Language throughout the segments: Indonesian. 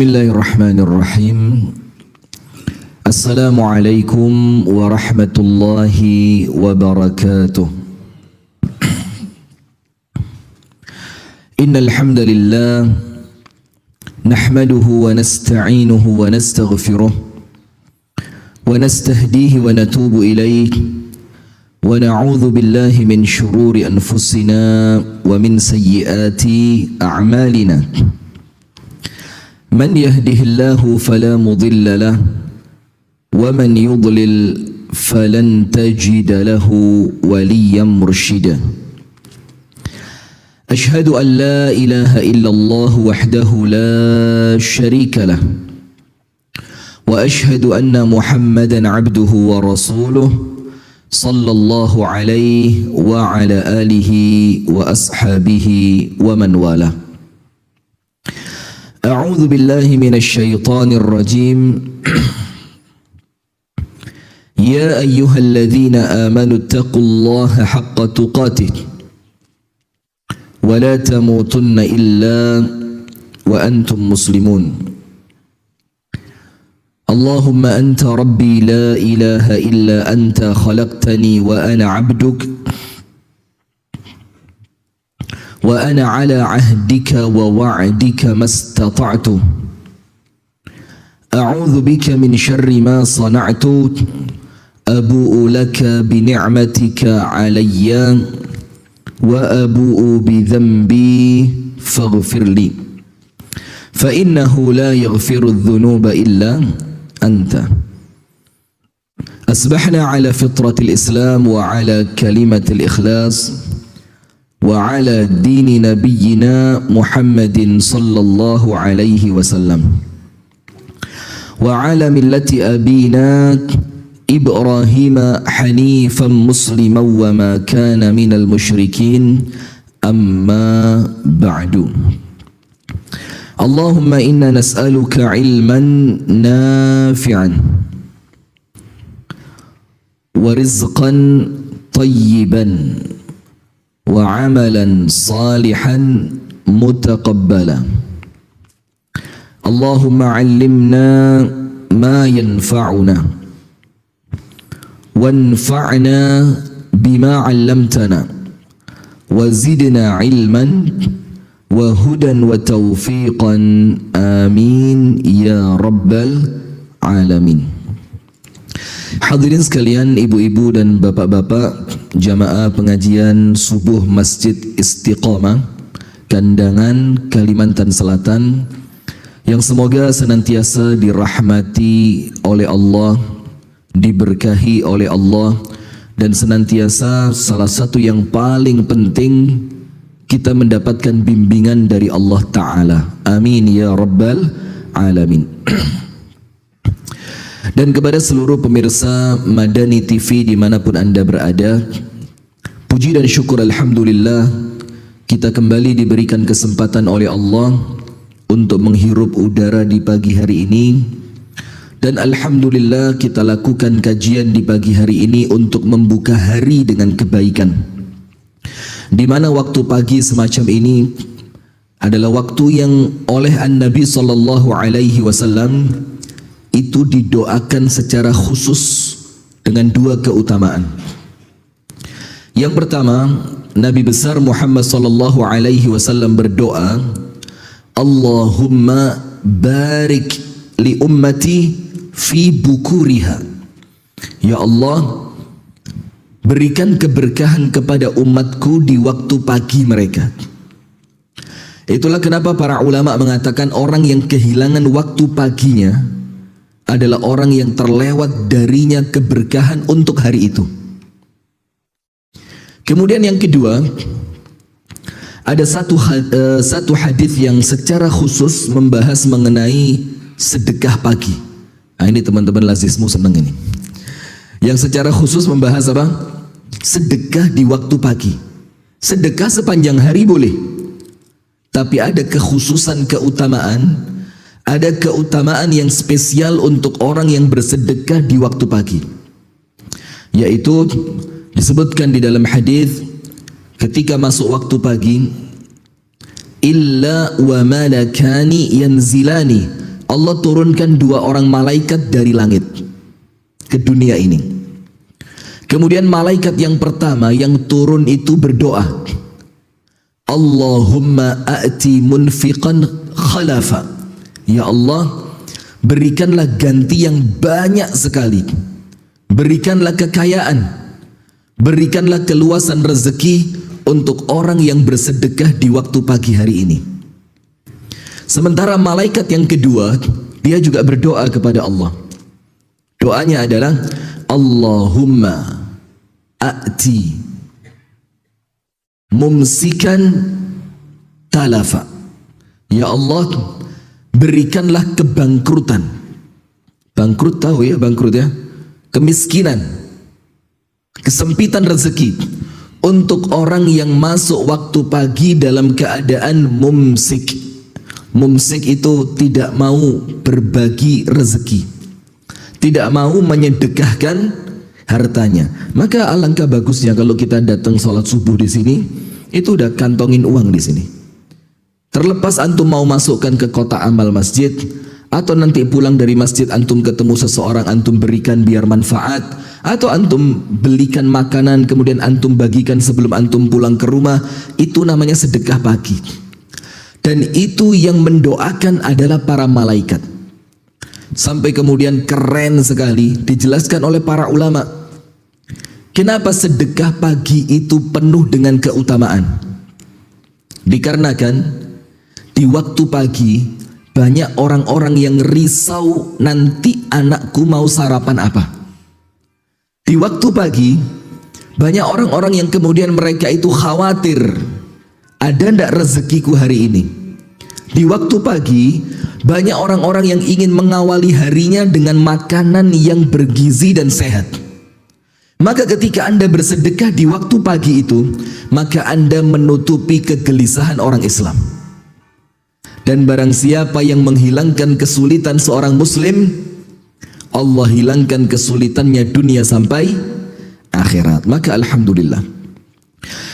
Bismillahirrahmanirrahim. Assalamualaikum warahmatullahi wabarakatuh. Innal hamdalillah nahmaduhu wa nasta'inuhu wa nastaghfiruh wa nastahdihi wa natubu ilayh wa na'udzu billahi min shururi anfusina wa min sayyiati a'malina. Man yahdihillahu fala mudilla lahu wa man yudlil falan tajida lahu waliyan mursyida. Ashhadu an la ilaha illallah wahdahu la syarika lah wa ashhadu anna Muhammadan abduhu wa rasuluh sallallahu alaihi wa ala alihi wa ashabihi wa man wala. A'udzu billahi minasy syaithanir rajim. Ya ayyuhalladzina amanu taqullaha haqqa tuqatih wa la tamutunna illa wa antum muslimun. Allahumma anta rabbi la ilaha illa anta khalaqtani wa ana 'abduk wa ana 'ala 'ahdika wa wa'dika mastata'tu. A'udzu bika min syarri ma sana'tu. Abu'u laka bi ni'matika 'alayya wa abu'u bi dhanbi faghfir li. Fa innahu la yaghfiru adh-dhunuba illa anta. Asbahna 'ala fitratil Islam wa 'ala kalimatil ikhlas وعلى دين نبينا محمد صلى الله عليه وسلم وعلى ملة أبينا إبراهيم حنيفا مسلما وما كان من المشركين أما بعد. اللهم إنا نسألك علما نافعا ورزقا طيبا وعملا صالحا متقبلا. اللهم علمنا ما ينفعنا وانفعنا بما علمتنا وزدنا علما وهدى وتوفيقا آمين يا رب العالمين. Hadirin sekalian, ibu-ibu dan bapak-bapak, jamaah pengajian subuh Masjid Istiqomah Kandangan, Kalimantan Selatan, yang semoga senantiasa dirahmati oleh Allah, diberkahi oleh Allah, dan senantiasa salah satu yang paling penting kita mendapatkan bimbingan dari Allah Ta'ala. Amin ya Rabbal Alamin. Dan kepada seluruh pemirsa Madani TV dimanapun anda berada, puji dan syukur alhamdulillah kita kembali diberikan kesempatan oleh Allah untuk menghirup udara di pagi hari ini. Dan alhamdulillah kita lakukan kajian di pagi hari ini untuk membuka hari dengan kebaikan, di mana waktu pagi semacam ini adalah waktu yang oleh An-Nabi Sallallahu Alaihi Wasallam itu didoakan secara khusus dengan dua keutamaan. Yang pertama, Nabi besar Muhammad sallallahu alaihi wasallam berdoa, Allahumma barik li ummati fi bukuriha. Ya Allah, berikan keberkahan kepada umatku di waktu pagi mereka. Itulah kenapa para ulama mengatakan orang yang kehilangan waktu paginya adalah orang yang terlewat darinya keberkahan untuk hari itu. Kemudian yang kedua, ada satu hadis yang secara khusus membahas mengenai sedekah pagi. Nah, ini teman-teman lazismu senang ini. Yang secara khusus membahas apa? Sedekah di waktu pagi. Sedekah sepanjang hari boleh, tapi ada kekhususan keutamaan. Ada keutamaan yang spesial untuk orang yang bersedekah di waktu pagi, yaitu disebutkan di dalam hadis ketika masuk waktu pagi, illa wa malakani yanzilani Allah turunkan 2 orang malaikat dari langit ke dunia ini. Kemudian malaikat yang pertama yang turun itu berdoa, Allahumma a'ti munfiqan khalafa. Ya Allah, berikanlah ganti yang banyak sekali, berikanlah kekayaan, berikanlah keluasan rezeki untuk orang yang bersedekah di waktu pagi hari ini. Sementara malaikat yang kedua, dia juga berdoa kepada Allah. Doanya adalah Allahumma a'ti mumsikan talafa. Ya Allah, berikanlah kebangkrutan. Bangkrut tahu ya, bangkrut ya? Kemiskinan, kesempitan rezeki untuk orang yang masuk waktu pagi dalam keadaan mumsik. Mumsik itu tidak mau berbagi rezeki, tidak mau menyedekahkan hartanya. Maka alangkah bagusnya kalau kita datang sholat subuh di sini, itu udah kantongin uang di sini. Terlepas antum mau masukkan ke kotak amal masjid, atau nanti pulang dari masjid antum ketemu seseorang antum berikan biar manfaat, atau antum belikan makanan kemudian antum bagikan sebelum antum pulang ke rumah, itu namanya sedekah pagi. Dan itu yang mendoakan adalah para malaikat. Sampai kemudian keren sekali dijelaskan oleh para ulama, kenapa sedekah pagi itu penuh dengan keutamaan. Dikarenakan di waktu pagi banyak orang-orang yang risau nanti anakku mau sarapan apa. Di waktu pagi banyak orang-orang yang kemudian mereka itu khawatir, ada ndak rezekiku hari ini. Di waktu pagi banyak orang-orang yang ingin mengawali harinya dengan makanan yang bergizi dan sehat. Maka ketika Anda bersedekah di waktu pagi itu, maka Anda menutupi kegelisahan orang Islam. Dan barang siapa yang menghilangkan kesulitan seorang muslim, Allah hilangkan kesulitannya dunia sampai akhirat. Maka alhamdulillah,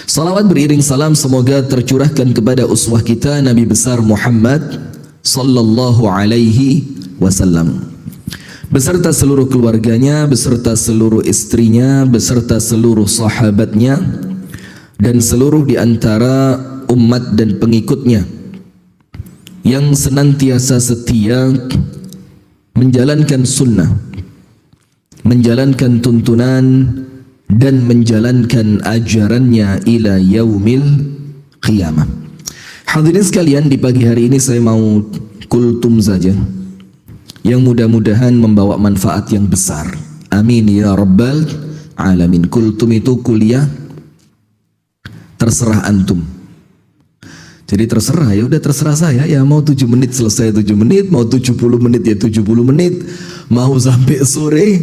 salawat beriring salam semoga tercurahkan kepada uswah kita Nabi besar Muhammad sallallahu alaihi wasallam, beserta seluruh keluarganya, beserta seluruh istrinya, beserta seluruh sahabatnya, dan seluruh di antara umat dan pengikutnya yang senantiasa setia menjalankan sunnah, menjalankan tuntunan, dan menjalankan ajarannya ila yaumil qiyamah. Hadirin sekalian, di pagi hari ini saya mau kultum saja yang mudah-mudahan membawa manfaat yang besar. Amin ya rabbal alamin. Kultum itu kuliah, terserah antum. Jadi terserah, ya udah terserah saya, ya mau 7 menit selesai 7 menit, mau 70 menit ya 70 menit, mau sampai sore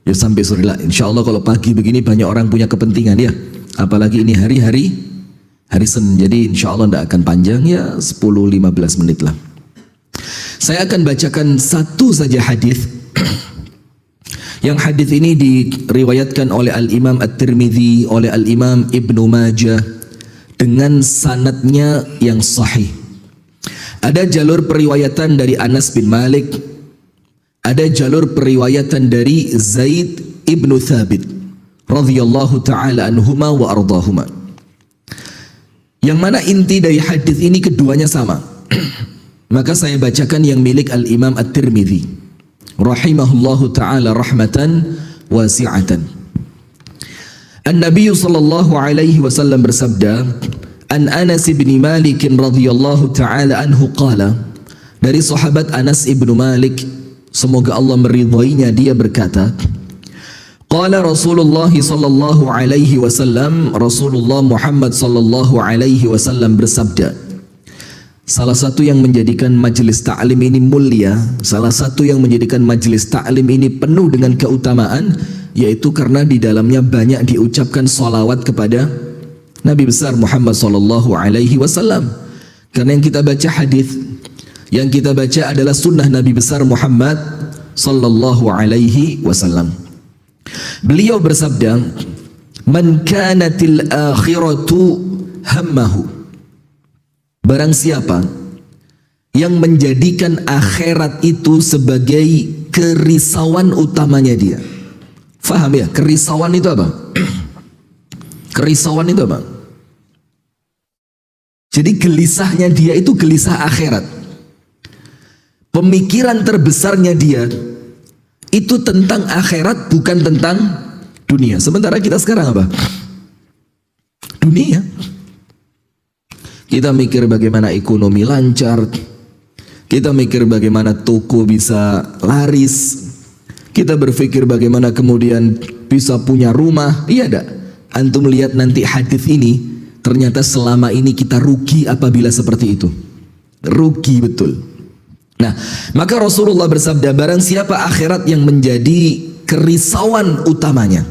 ya sampai sore lah. Insya Allah kalau pagi begini banyak orang punya kepentingan ya, apalagi ini hari Senin, jadi insya Allah tidak akan panjang ya, 10-15 menit lah. Saya akan bacakan satu saja hadis. Yang hadis ini diriwayatkan oleh Al-Imam At-Tirmidzi, oleh Al-Imam Ibnu Majah dengan sanadnya yang sahih. Ada jalur periwayatan dari Anas bin Malik, ada jalur periwayatan dari Zaid ibnu Thabit radhiyallahu taala anhuma wa ardahuma. Yang mana inti dari hadis ini keduanya sama. Maka saya bacakan yang milik Al-Imam At-Tirmidzi rahimahullahu taala rahmatan wasi'atan. An-Nabi sallallahu alaihi wasallam bersabda, An Anas bin Malik radhiyallahu taala anhu qala, dari sahabat Anas ibnu Malik, semoga Allah meridhoinya, dia berkata, qala Rasulullah sallallahu alaihi wasallam, Rasulullah Muhammad sallallahu alaihi wasallam bersabda, salah satu yang menjadikan majelis ta'lim ini mulia, salah satu yang menjadikan majelis ta'lim ini penuh dengan keutamaan, yaitu karena di dalamnya banyak diucapkan salawat kepada Nabi besar Muhammad sallallahu alaihi wasallam. Karena yang kita baca hadis, yang kita baca adalah sunnah Nabi besar Muhammad sallallahu alaihi wasallam. Beliau bersabda, man kanatil akhiratu hammahu, barang siapa yang menjadikan akhirat itu sebagai kerisauan utamanya dia. Faham ya? Kerisauan itu apa? Kerisauan itu apa? Jadi gelisahnya dia itu gelisah akhirat. Pemikiran terbesarnya dia itu tentang akhirat, bukan tentang dunia. Sementara kita sekarang apa? Dunia. Kita mikir bagaimana ekonomi lancar, kita mikir bagaimana toko bisa laris, kita berpikir bagaimana kemudian bisa punya rumah. Iya enggak? Antum lihat nanti hadis ini, ternyata selama ini kita rugi apabila seperti itu. Rugi betul. Nah, maka Rasulullah bersabda, barang siapa akhirat yang menjadi kerisauan utamanya,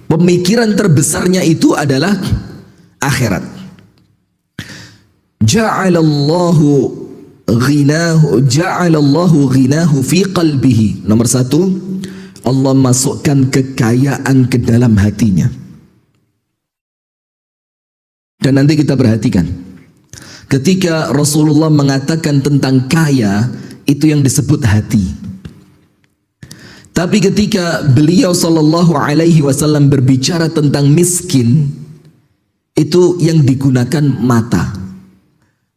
pemikiran terbesarnya itu adalah akhirat. Ja'alallahu ghinahu fi qalbihi. Nomor satu, Allah masukkan kekayaan ke dalam hatinya. Dan nanti kita perhatikan, ketika Rasulullah mengatakan tentang kaya, itu yang disebut hati. Tapi ketika beliau sallallahu alaihi wasallam berbicara tentang miskin, itu yang digunakan mata.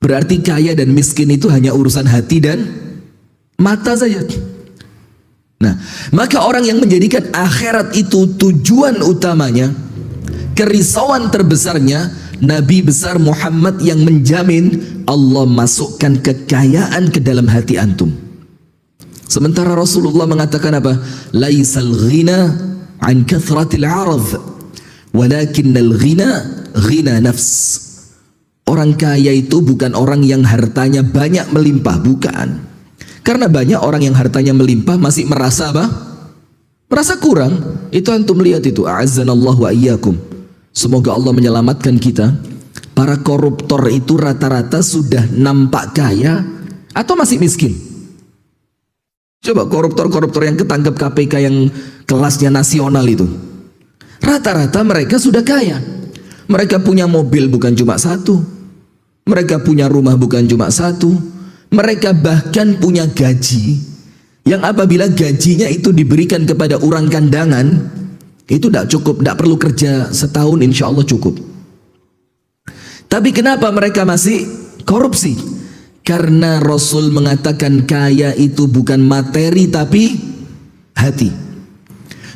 Berarti kaya dan miskin itu hanya urusan hati dan mata saja. Nah, maka orang yang menjadikan akhirat itu tujuan utamanya, kerisauan terbesarnya, Nabi besar Muhammad yang menjamin Allah masukkan kekayaan ke dalam hati antum. Sementara Rasulullah mengatakan apa? Laisal ghina an kathratil 'arad, walakinnal ghina ghina nafs. Orang kaya itu bukan orang yang hartanya banyak melimpah, bukan. Karena banyak orang yang hartanya melimpah masih merasa apa? Merasa kurang. Itu antum lihat itu, a'azzanallahu wa iyyakum. Semoga Allah menyelamatkan kita. Para koruptor itu rata-rata sudah nampak kaya atau masih miskin? Coba koruptor-koruptor yang ketangkep KPK yang kelasnya nasional itu, rata-rata mereka sudah kaya. Mereka punya mobil bukan cuma satu, mereka punya rumah bukan cuma satu, mereka bahkan punya gaji yang apabila gajinya itu diberikan kepada orang kandangan, itu tidak cukup, tidak perlu kerja setahun, insya Allah cukup. Tapi kenapa mereka masih korupsi? Karena Rasul mengatakan kaya itu bukan materi tapi hati.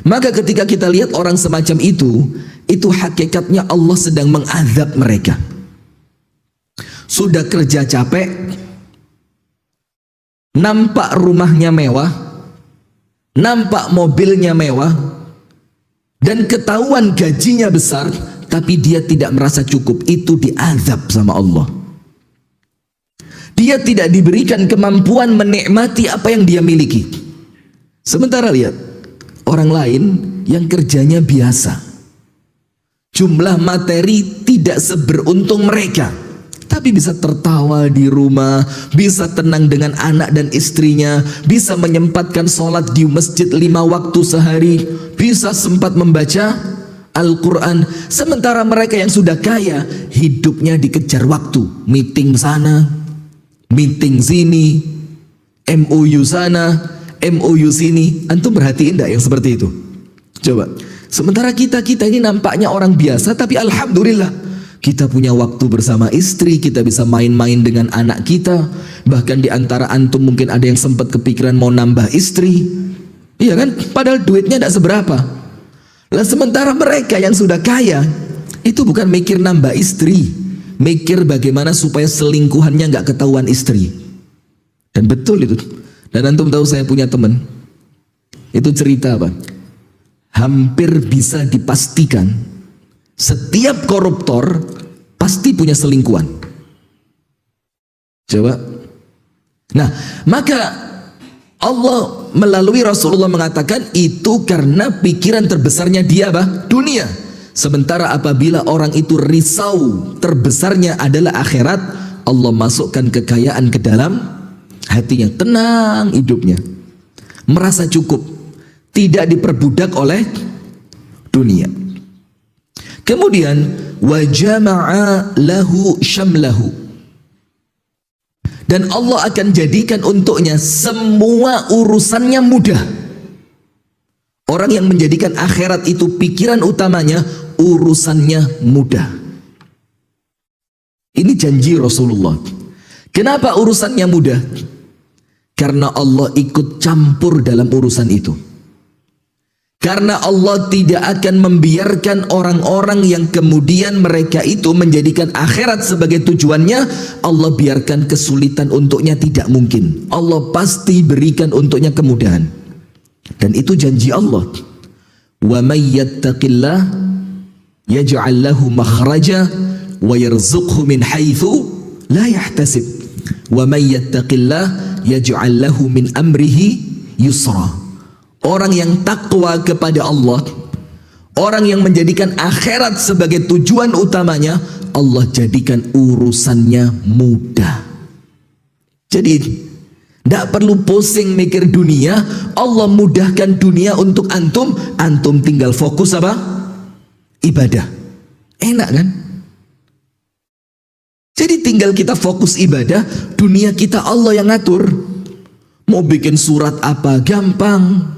Maka ketika kita lihat orang semacam itu hakikatnya Allah sedang mengazab mereka. Sudah kerja capek, nampak rumahnya mewah, nampak mobilnya mewah, dan ketahuan gajinya besar, tapi dia tidak merasa cukup. Itu diazab sama Allah. Dia tidak diberikan kemampuan menikmati apa yang dia miliki. Sementara lihat orang lain yang kerjanya biasa, jumlah materi tidak seberuntung mereka, tapi bisa tertawa di rumah, bisa tenang dengan anak dan istrinya, bisa menyempatkan sholat di masjid 5 waktu sehari, bisa sempat membaca Al-Quran. Sementara mereka yang sudah kaya, hidupnya dikejar waktu, meeting sana, meeting sini, MOU sana, MOU sini. Antum perhatiin enggak yang seperti itu? Coba. Sementara kita ini nampaknya orang biasa, tapi alhamdulillah kita punya waktu bersama istri, kita bisa main-main dengan anak kita. Bahkan di antara antum mungkin ada yang sempat kepikiran mau nambah istri. Iya kan? Padahal duitnya tidak seberapa. Lah sementara mereka yang sudah kaya itu bukan mikir nambah istri, mikir bagaimana supaya selingkuhannya nggak ketahuan istri. Dan betul itu. Dan antum tahu saya punya teman, itu cerita apa? Hampir bisa dipastikan setiap koruptor pasti punya selingkuhan. Coba. Nah, maka Allah melalui Rasulullah mengatakan itu karena pikiran terbesarnya dia apa? Dunia. Sementara apabila orang itu risau terbesarnya adalah akhirat, Allah masukkan kekayaan ke dalam hatinya, tenang hidupnya, merasa cukup, tidak diperbudak oleh dunia. Kemudian wa jama'a lahu syamlahu. Dan Allah akan jadikan untuknya semua urusannya mudah. Orang yang menjadikan akhirat itu pikiran utamanya, urusannya mudah. Ini janji Rasulullah. Kenapa urusannya mudah? Karena Allah ikut campur dalam urusan itu. Karena Allah tidak akan membiarkan orang-orang yang kemudian mereka itu menjadikan akhirat sebagai tujuannya, Allah biarkan kesulitan untuknya, tidak mungkin. Allah pasti berikan untuknya kemudahan. Dan itu janji Allah. Wa may yattaqillah yaj'al lahu makhraja wa yarzuqhu min haitsu la yahtasib. Wa may yattaqillah yaj'al lahu min amrihi yusra. Orang yang takwa kepada Allah, orang yang menjadikan akhirat sebagai tujuan utamanya, Allah jadikan urusannya mudah. Jadi tidak perlu pusing mikir dunia, Allah mudahkan dunia untuk antum, antum tinggal fokus apa? Ibadah. Enak kan? Jadi tinggal kita fokus ibadah, dunia kita Allah yang ngatur. Mau bikin surat apa gampang,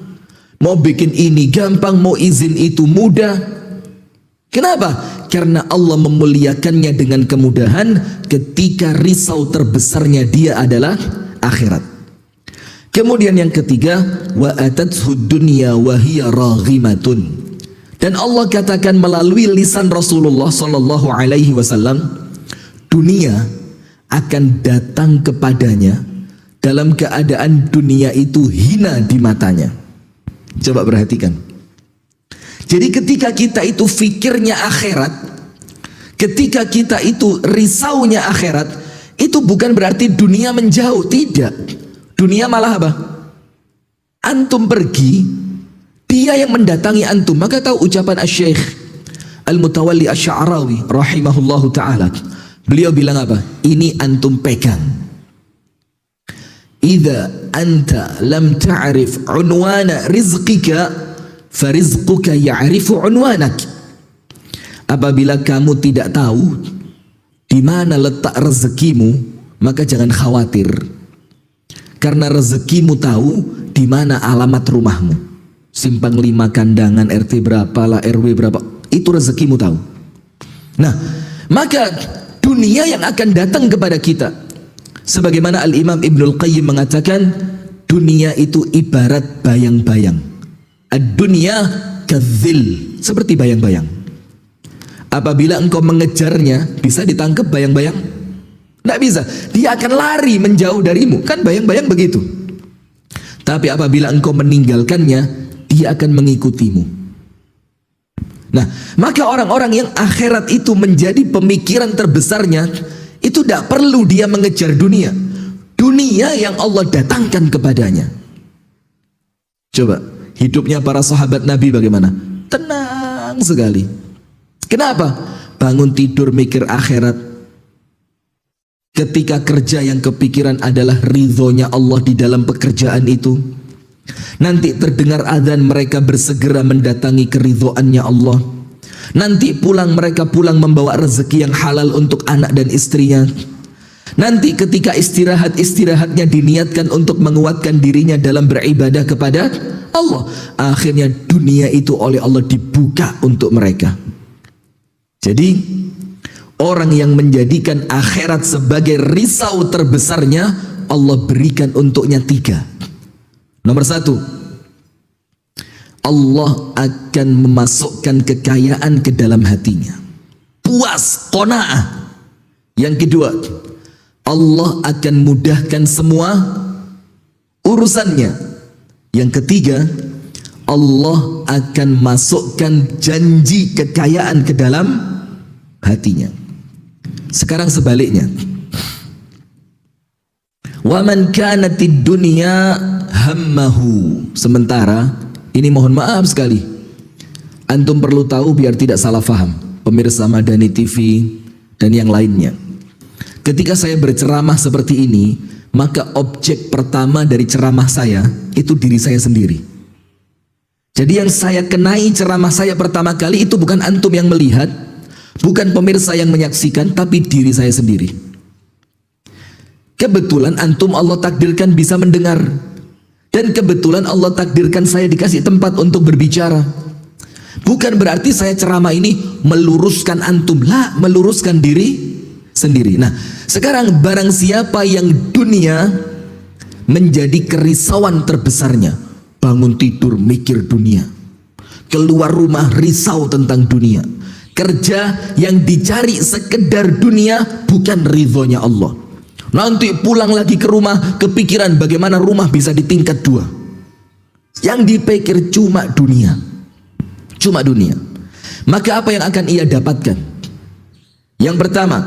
mau bikin ini gampang, mau izin itu mudah. Kenapa? Karena Allah memuliakannya dengan kemudahan ketika risau terbesarnya dia adalah akhirat. Kemudian yang ketiga, wa atathu dunya wa hiya raghimatun. Dan Allah katakan melalui lisan Rasulullah sallallahu alaihi wasallam, dunia akan datang kepadanya dalam keadaan dunia itu hina di matanya. Coba perhatikan. Jadi ketika kita itu fikirnya akhirat, ketika kita itu risaunya akhirat, itu bukan berarti dunia menjauh, tidak. Dunia malah apa? Antum pergi, dia yang mendatangi antum. Maka tahu ucapan Asy-Syaikh Al-Mutawalli Asy-Sya'rawi rahimahullahu ta'ala. Beliau bilang apa? Ini antum pegang. Idza anta lam ta'rif unwana rizqika, farizquka ya'rifu unwanak. Apabila kamu tidak tahu di mana letak rezekimu, maka jangan khawatir. Karena rezekimu tahu di mana alamat rumahmu. Simpang 5 Kandangan, RT berapa lah, RW berapa, itu rezekimu tahu. Nah, maka dunia yang akan datang kepada kita, sebagaimana Al-Imam Ibnul Qayyim mengatakan, dunia itu ibarat bayang-bayang. Ad-dunya kadzil, seperti bayang-bayang. Apabila engkau mengejarnya, bisa ditangkap bayang-bayang? Tidak bisa, dia akan lari menjauh darimu, kan bayang-bayang begitu. Tapi apabila engkau meninggalkannya, dia akan mengikutimu. Nah, maka orang-orang yang akhirat itu menjadi pemikiran terbesarnya, itu tidak perlu dia mengejar dunia. Dunia yang Allah datangkan kepadanya. Coba, hidupnya para sahabat Nabi bagaimana? Tenang sekali. Kenapa? Bangun tidur mikir akhirat. Ketika kerja yang kepikiran adalah ridhonya Allah di dalam pekerjaan itu. Nanti terdengar azan mereka bersegera mendatangi keridhoannya Allah. Nanti pulang mereka pulang membawa rezeki yang halal untuk anak dan istrinya. Nanti ketika istirahatnya diniatkan untuk menguatkan dirinya dalam beribadah kepada Allah. Akhirnya dunia itu oleh Allah dibuka untuk mereka. Jadi orang yang menjadikan akhirat sebagai risau terbesarnya, Allah berikan untuknya 3. Nomor 1, Allah akan memasukkan kekayaan ke dalam hatinya. Puas, qanaah. Yang kedua, Allah akan mudahkan semua urusannya. Yang ketiga, Allah akan masukkan janji kekayaan ke dalam hatinya. Sekarang sebaliknya, wa man kanatid dunya hammahu. Sementara ini mohon maaf sekali, antum perlu tahu biar tidak salah faham, pemirsa Madani TV dan yang lainnya. Ketika saya berceramah seperti ini, maka objek pertama dari ceramah saya itu diri saya sendiri. Jadi yang saya kenai ceramah saya pertama kali itu bukan antum yang melihat, bukan pemirsa yang menyaksikan, tapi diri saya sendiri. Kebetulan antum Allah takdirkan bisa mendengar. Dan kebetulan Allah takdirkan saya dikasih tempat untuk berbicara. Bukan berarti saya ceramah ini meluruskan antum, lah, meluruskan diri sendiri. Nah, sekarang barang siapa yang dunia menjadi kerisauan terbesarnya, bangun tidur mikir dunia, keluar rumah risau tentang dunia, kerja yang dicari sekedar dunia bukan ridhonya Allah, nanti pulang lagi ke rumah kepikiran bagaimana rumah bisa di tingkat 2, yang dipikir cuma dunia, maka apa yang akan ia dapatkan? Yang pertama,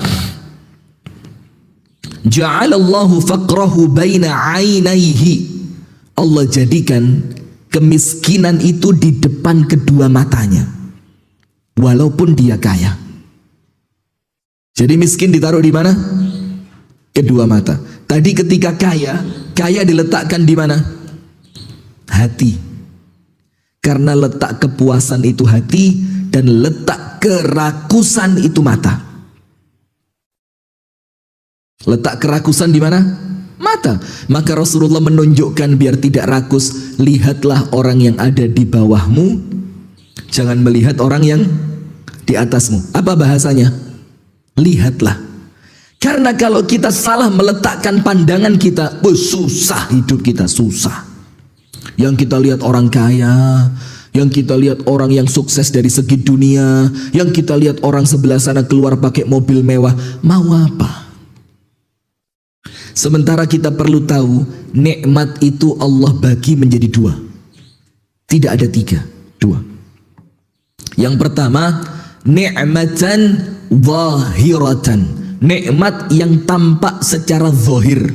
ja'alallahu faqrahu baina ainaihi, Allah jadikan kemiskinan itu di depan kedua matanya walaupun dia kaya. Jadi miskin ditaruh di mana? Kedua mata. Tadi ketika kaya diletakkan di mana? Hati. Karena letak kepuasan itu hati dan letak kerakusan itu mata. Letak kerakusan di mana? Mata. Maka Rasulullah menunjukkan biar tidak rakus, lihatlah orang yang ada di bawahmu, jangan melihat orang yang di atasmu. Apa bahasanya? Lihatlah. Karena kalau kita salah meletakkan pandangan kita, susah hidup kita, susah. Yang kita lihat orang kaya, yang kita lihat orang yang sukses dari segi dunia, yang kita lihat orang sebelah sana keluar pakai mobil mewah, mau apa? Sementara kita perlu tahu, nikmat itu Allah bagi menjadi 2. Tidak ada 3, 2. Yang pertama, ni'matan zahiratan, nikmat yang tampak secara zahir.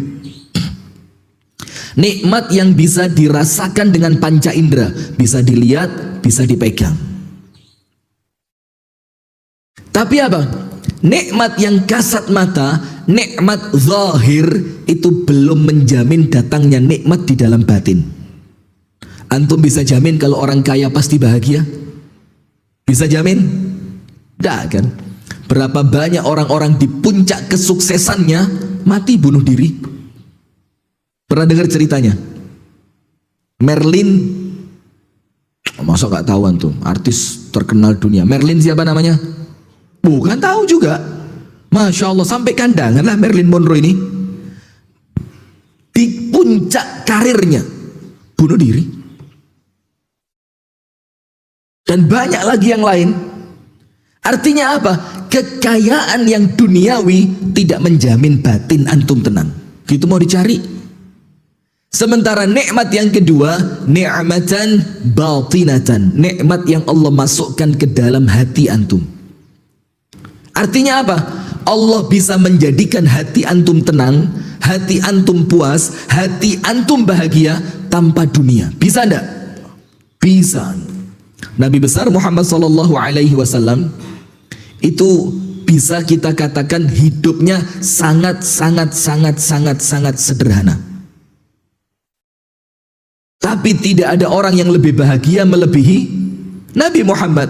Nikmat yang bisa dirasakan dengan panca indera, bisa dilihat, bisa dipegang. Tapi apa? Nikmat yang kasat mata, nikmat zahir itu belum menjamin datangnya nikmat di dalam batin. Antum bisa jamin kalau orang kaya pasti bahagia? Bisa jamin? Tidak kan? Berapa banyak orang-orang di puncak kesuksesannya mati bunuh diri? Pernah dengar ceritanya? Merlin, masa gak tahu antum, artis terkenal dunia. Merlin siapa namanya? Bukan tahu juga. Masya Allah, sampai kandangan lah Marilyn Monroe ini. Di puncak karirnya bunuh diri. Dan banyak lagi yang lain. Artinya apa? Kekayaan yang duniawi tidak menjamin batin antum tenang. Gitu mau dicari. Sementara nikmat yang kedua, ni'matan batinatan, nikmat yang Allah masukkan ke dalam hati antum. Artinya apa? Allah bisa menjadikan hati antum tenang, hati antum puas, hati antum bahagia tanpa dunia. Bisa enggak? Bisa. Nabi besar Muhammad SAW itu bisa kita katakan hidupnya sangat sederhana. Tapi tidak ada orang yang lebih bahagia melebihi Nabi Muhammad.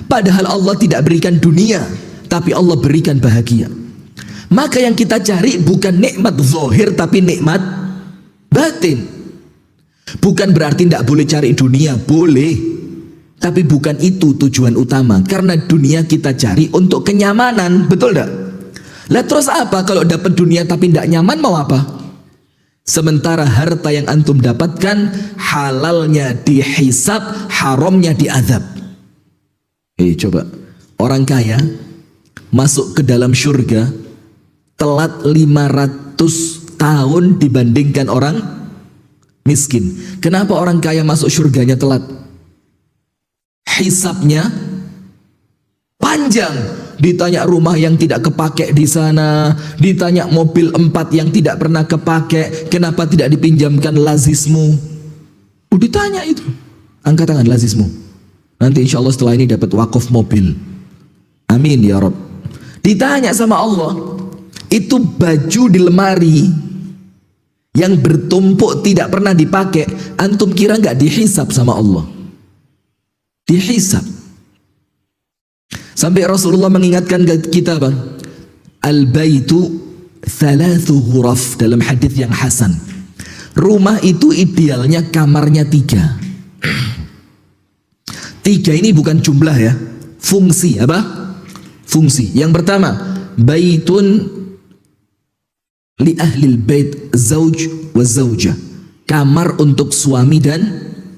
Padahal Allah tidak berikan dunia, tapi Allah berikan bahagia. Maka yang kita cari bukan nikmat zahir, tapi nikmat batin. Bukan berarti tidak boleh cari dunia, boleh. Tapi bukan itu tujuan utama. Karena dunia kita cari untuk kenyamanan, betul tidak? Lah terus apa kalau dapat dunia tapi tidak nyaman, mau apa? Sementara harta yang antum dapatkan halalnya dihisab, haramnya diazab. Coba orang kaya masuk ke dalam surga telat 500 tahun dibandingkan orang miskin. Kenapa orang kaya masuk surganya telat? Hisabnya panjang. Ditanya rumah yang tidak kepake di sana, ditanya mobil 4 yang tidak pernah kepake, kenapa tidak dipinjamkan lazismu? Ditanya itu. Angkat tangan lazismu. Nanti insya Allah setelah ini dapat wakaf mobil. Amin ya Rabb. Ditanya sama Allah, itu baju di lemari yang bertumpuk tidak pernah dipakai, antum kira nggak dihisab sama Allah? Dihisab. Sampai Rasulullah mengingatkan kita, Bang, al-baitu thalathu huraf dalam hadis yang hasan. Rumah itu idealnya kamarnya 3. 3 ini bukan jumlah ya, fungsi apa? Fungsi. Yang pertama, baitun li ahlil bait zauj wa zaujah. Kamar untuk suami dan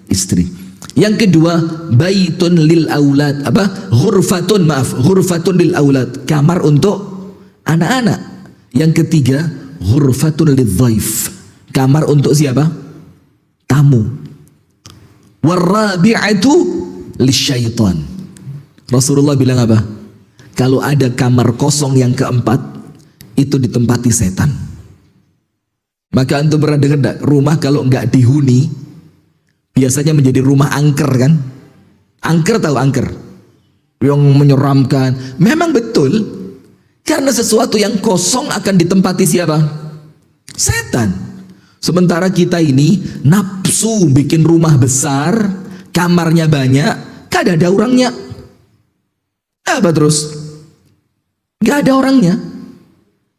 istri. Yang kedua, baitun lil aulad, apa? Ghurfatun lil aulad. Kamar untuk anak-anak. Yang ketiga, ghurfatun lil dhaif. Kamar untuk siapa? Tamu. Warabi'atu lisyaitan. Rasulullah bilang apa? Kalau ada kamar kosong yang keempat, itu ditempati setan. Maka antum pernah dengar enggak? Rumah kalau enggak dihuni, biasanya menjadi rumah angker kan? Angker, tahu angker? Yang menyeramkan. Memang betul. Karena sesuatu yang kosong akan ditempati siapa? Setan. Sementara kita ini nafsu bikin rumah besar, kamarnya banyak, gak ada orangnya. Apa terus? Gak ada orangnya.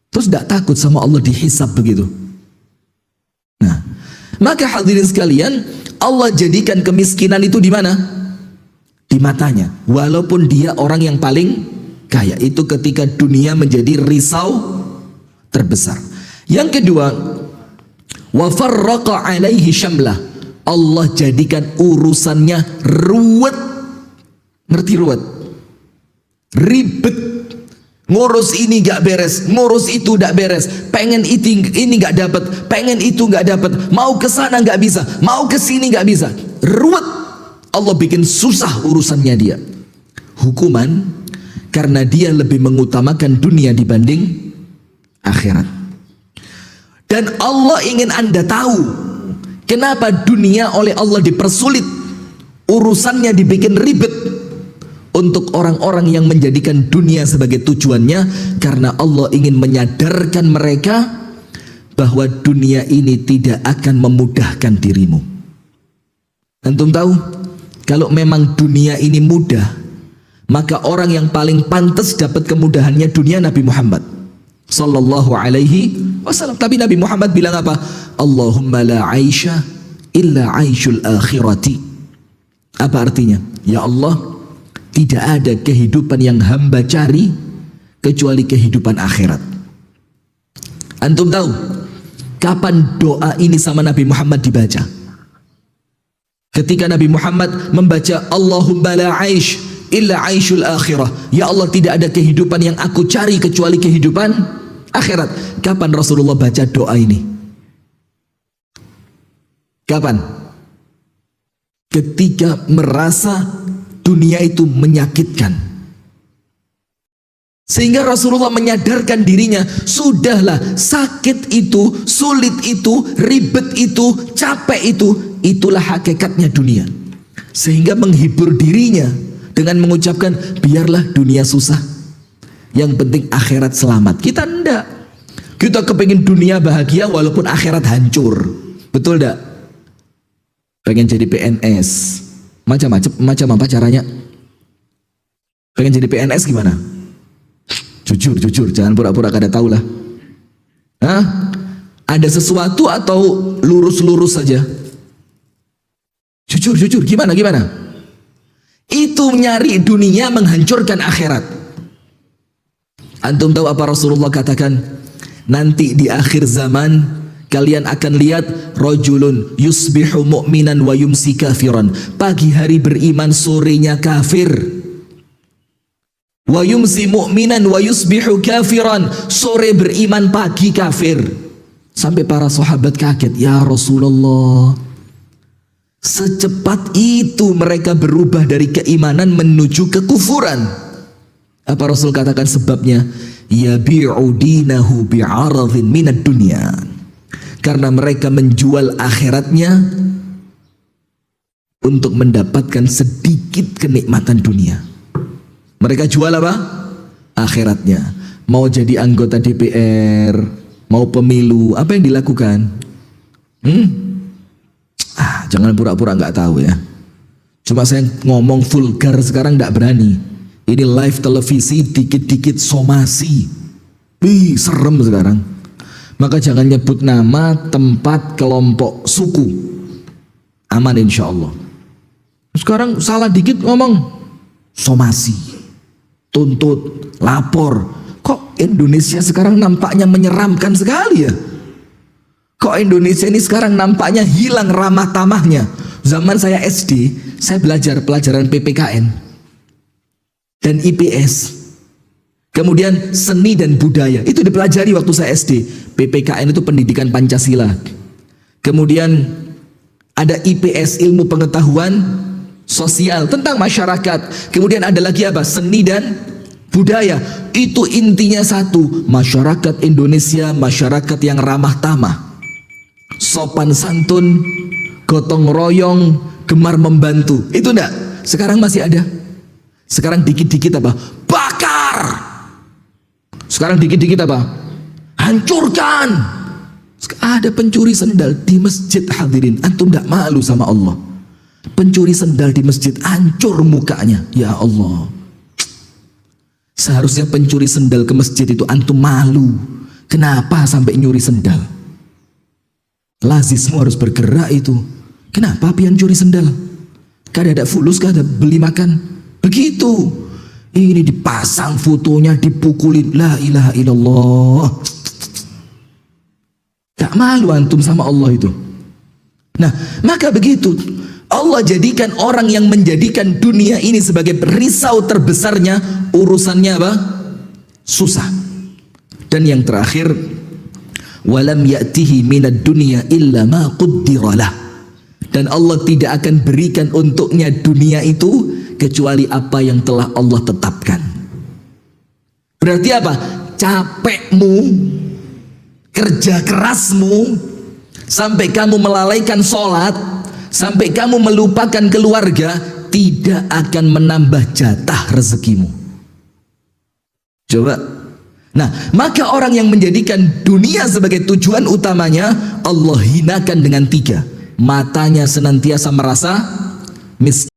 Terus gak takut sama Allah dihisab begitu. Nah, maka hadirin sekalian, Allah jadikan kemiskinan itu di mana? Di matanya. Walaupun dia orang yang paling kaya. Itu ketika dunia menjadi risau terbesar. Yang kedua, wa farraqa alaihi syamlah. Allah jadikan urusannya ruwet. Ngerti ruwet? Ribet. Ngurus ini gak beres, ngurus itu gak beres. Pengen ini gak dapat, pengen itu gak dapat. Mau ke sana gak bisa, mau ke sini gak bisa. Ruwet. Allah bikin susah urusannya dia. Hukuman karena dia lebih mengutamakan dunia dibanding akhirat. Dan Allah ingin Anda tahu kenapa dunia oleh Allah dipersulit, urusannya dibikin ribet untuk orang-orang yang menjadikan dunia sebagai tujuannya, karena Allah ingin menyadarkan mereka bahwa dunia ini tidak akan memudahkan dirimu. Antum tahu, kalau memang dunia ini mudah, maka orang yang paling pantas dapat kemudahannya dunia Nabi Muhammad sallallahu alaihi wasallam. Tapi Nabi Muhammad bilang apa? Allahumma la aisha illa aishul akhirati. Apa artinya? Ya Allah, tidak ada kehidupan yang hamba cari kecuali kehidupan akhirat. Antum tahu kapan doa ini sama Nabi Muhammad dibaca? Ketika Nabi Muhammad membaca Allahumma la aish illa aishul akhirah. Ya Allah, tidak ada kehidupan yang aku cari kecuali kehidupan akhirat. Kapan Rasulullah baca doa ini? Kapan? Ketika merasa dunia itu menyakitkan, sehingga Rasulullah menyadarkan dirinya, sudahlah, sakit itu, sulit itu, ribet itu, capek itu, itulah hakikatnya dunia. Sehingga menghibur dirinya dengan mengucapkan, biarlah dunia susah, yang penting akhirat selamat. Kita enggak, kita kepingin dunia bahagia walaupun akhirat hancur. Betul enggak? Pengen jadi PNS, macam apa caranya? Pengen jadi PNS gimana? Jujur, jangan pura-pura kada tahu lah. Hah? Ada sesuatu atau lurus-lurus saja? Jujur, gimana? Itu nyari dunia menghancurkan akhirat. Antum tahu apa Rasulullah katakan? Nanti di akhir zaman kalian akan lihat rajulun yusbihu mu'minan wa yumsi kafiran. Pagi hari beriman, sorenya kafir. Wa yumsi mu'minan wa yusbihu kafiran. Sore beriman, pagi kafir. Sampai para sahabat kaget, ya Rasulullah, secepat itu mereka berubah dari keimanan menuju kekufuran. Apa Rasul katakan sebabnya? Yabi'u dinahu bi'aradhin minad dunya. Karena mereka menjual akhiratnya untuk mendapatkan sedikit kenikmatan dunia. Mereka jual apa? Akhiratnya. Mau jadi anggota DPR, mau pemilu, apa yang dilakukan? Jangan pura-pura nggak tahu ya. Cuma saya ngomong vulgar sekarang nggak berani. Ini live televisi, dikit-dikit somasi. Serem sekarang. Maka jangan nyebut nama, tempat, kelompok, suku. Aman insya Allah. Sekarang salah dikit ngomong somasi, tuntut, lapor. Kok Indonesia sekarang nampaknya menyeramkan sekali ya? Kok Indonesia ini sekarang nampaknya hilang ramah tamahnya? Zaman saya SD, saya belajar pelajaran PPKN dan IPS. Kemudian seni dan budaya, itu dipelajari waktu saya SD. PPKN itu pendidikan Pancasila. Kemudian ada IPS, ilmu pengetahuan sosial tentang masyarakat. Kemudian ada lagi apa? Seni dan budaya. Itu intinya satu, masyarakat Indonesia masyarakat yang ramah tamah, sopan santun, gotong royong, gemar membantu. Itu enggak? Sekarang masih ada. Sekarang dikit-dikit apa? Bakar. Sekarang dikit-dikit apa? Hancurkan. Ada pencuri sendal di masjid, hadirin. Antum enggak malu sama Allah? Pencuri sendal di masjid, hancur mukanya. Ya Allah. Seharusnya pencuri sendal ke masjid itu antum malu. Kenapa sampai nyuri sendal? Lazismu harus bergerak itu. Kenapa pian curi sendal? Kada ada fulus, kada beli makan. Begitu. Ini dipasang fotonya, dipukulin. La ilaha illallah. Tak malu antum sama Allah itu. Nah, maka begitu. Allah jadikan orang yang menjadikan dunia ini sebagai risau terbesarnya, urusannya apa? Susah. Dan yang terakhir, walam ya'tihi minad dunya illa ma quddiralah. Dan Allah tidak akan berikan untuknya dunia itu kecuali apa yang telah Allah tetapkan. Berarti apa? Capekmu, kerja kerasmu, sampai kamu melalaikan sholat, sampai kamu melupakan keluarga, tidak akan menambah jatah rezekimu. Coba. Nah, maka orang yang menjadikan dunia sebagai tujuan utamanya, Allah hinakan dengan tiga. Matanya senantiasa merasa miskin.